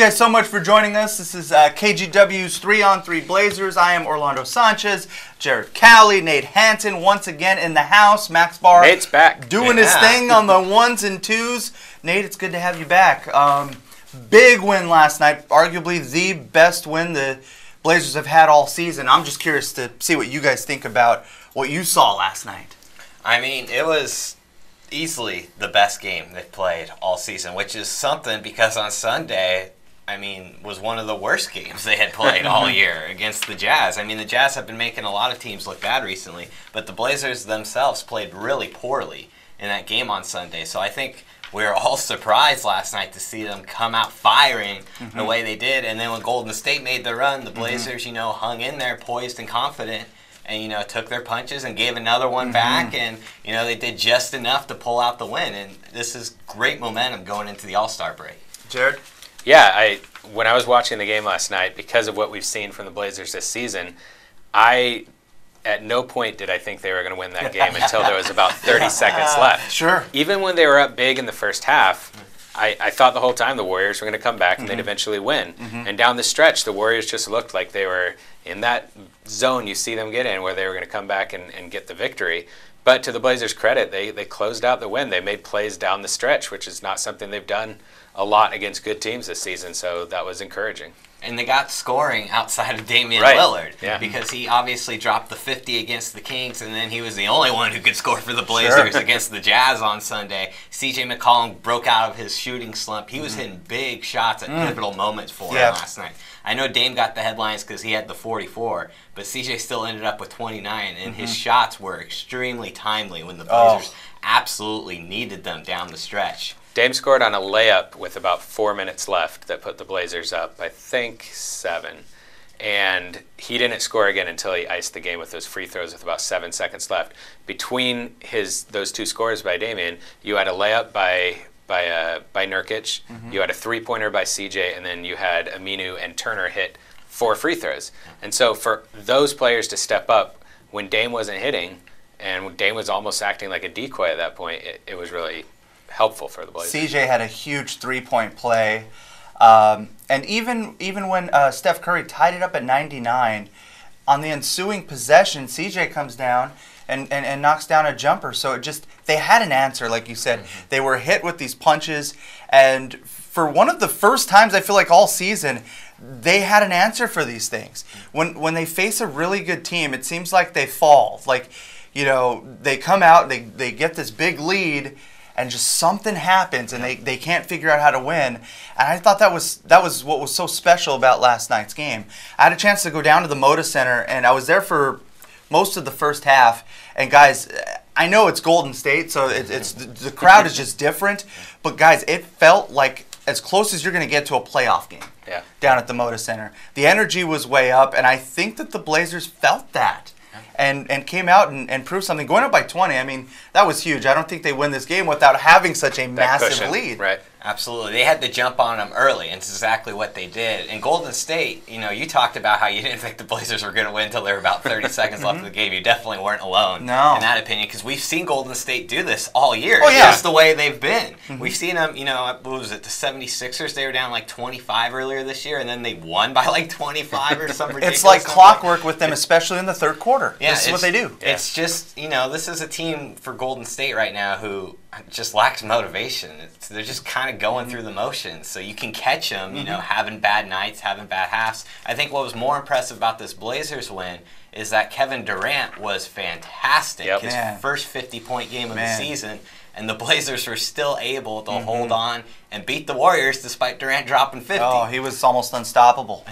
You guys so much for joining us. This is KGW's 3-on-3 Blazers. I am Orlando Sanchez, Jared Cowley, Nate Hanson once again in the house. Max Barr Nate's back. doing his thing on the ones and twos. Nate, it's good to have you back. Big win last night, arguably the best win the Blazers have had all season. I'm just curious to see what you guys think about what you saw last night. I mean, it was easily the best game they've played all season, which is something because on Sunday, I mean, was one of the worst games they had played all year against the Jazz. I mean, the Jazz have been making a lot of teams look bad recently, but the Blazers themselves played really poorly in that game on Sunday. So I think we were all surprised last night to see them come out firing the way they did. And then when Golden State made the run, the Blazers, hung in there poised and confident and, took their punches and gave another one back. And, they did just enough to pull out the win. And this is great momentum going into the All-Star break. Jared? Yeah, when I was watching the game last night, because of what we've seen from the Blazers this season, at no point did I think they were going to win that game until there was about 30 seconds left. Sure. Even when they were up big in the first half, I thought the whole time the Warriors were going to come back and they'd eventually win. And down the stretch, the Warriors just looked like they were in that zone you see them get in where they were going to come back and get the victory. But to the Blazers' credit, they closed out the win. They made plays down the stretch, which is not something they've done a lot against good teams this season, so that was encouraging. And they got scoring outside of Damian Right. Lillard because he obviously dropped the 50 against the Kings, and then he was the only one who could score for the Blazers against the Jazz on Sunday. C.J. McCollum broke out of his shooting slump. He was hitting big shots at pivotal moments for him last night. I know Dame got the headlines because he had the 44, but C.J. still ended up with 29, and his shots were extremely timely when the Blazers absolutely needed them down the stretch. Dame scored on a layup with about 4 minutes left that put the Blazers up, I think, 7. And he didn't score again until he iced the game with those free throws with about 7 seconds left. Between those two scores by Damian, you had a layup by Nurkic, you had a three-pointer by CJ, and then you had Aminu and Turner hit 4 free throws. And so for those players to step up when Dame wasn't hitting, and Dame was almost acting like a decoy at that point, it was really helpful for the Blazers. CJ had a huge three-point play. And even when Steph Curry tied it up at 99, on the ensuing possession, CJ comes down and knocks down a jumper. So they had an answer, like you said. They were hit with these punches. And for one of the first times, I feel like all season, they had an answer for these things. When they face a really good team, it seems like they fall. Like, they come out, they get this big lead, and just something happens, and they can't figure out how to win. And I thought that was what was so special about last night's game. I had a chance to go down to the Moda Center, and I was there for most of the first half. And guys, I know it's Golden State, so it's the crowd is just different. But guys, it felt like as close as you're going to get to a playoff game down at the Moda Center. The energy was way up, and I think that the Blazers felt that. And came out and proved something. Going up by 20, I mean, that was huge. I don't think they win this game without having such a massive lead. Right. Absolutely. They had to jump on them early, and it's exactly what they did. And Golden State, you talked about how you didn't think the Blazers were going to win until there were about 30 seconds left of the game. You definitely weren't alone in that opinion, because we've seen Golden State do this all year. It's just the way they've been. We've seen them, what was it, the 76ers? They were down like 25 earlier this year, and then they won by like 25 or something ridiculous. It's like clockwork with them, especially in the third quarter. Yeah, this is what they do. It's just, this is a team for Golden State right now who just lacks motivation. They're just kind of going through the motions. So you can catch them, having bad nights, having bad halves. I think what was more impressive about this Blazers win is that Kevin Durant was fantastic. His first 50-point game of the season. And the Blazers were still able to hold on and beat the Warriors despite Durant dropping 50. Oh, he was almost unstoppable.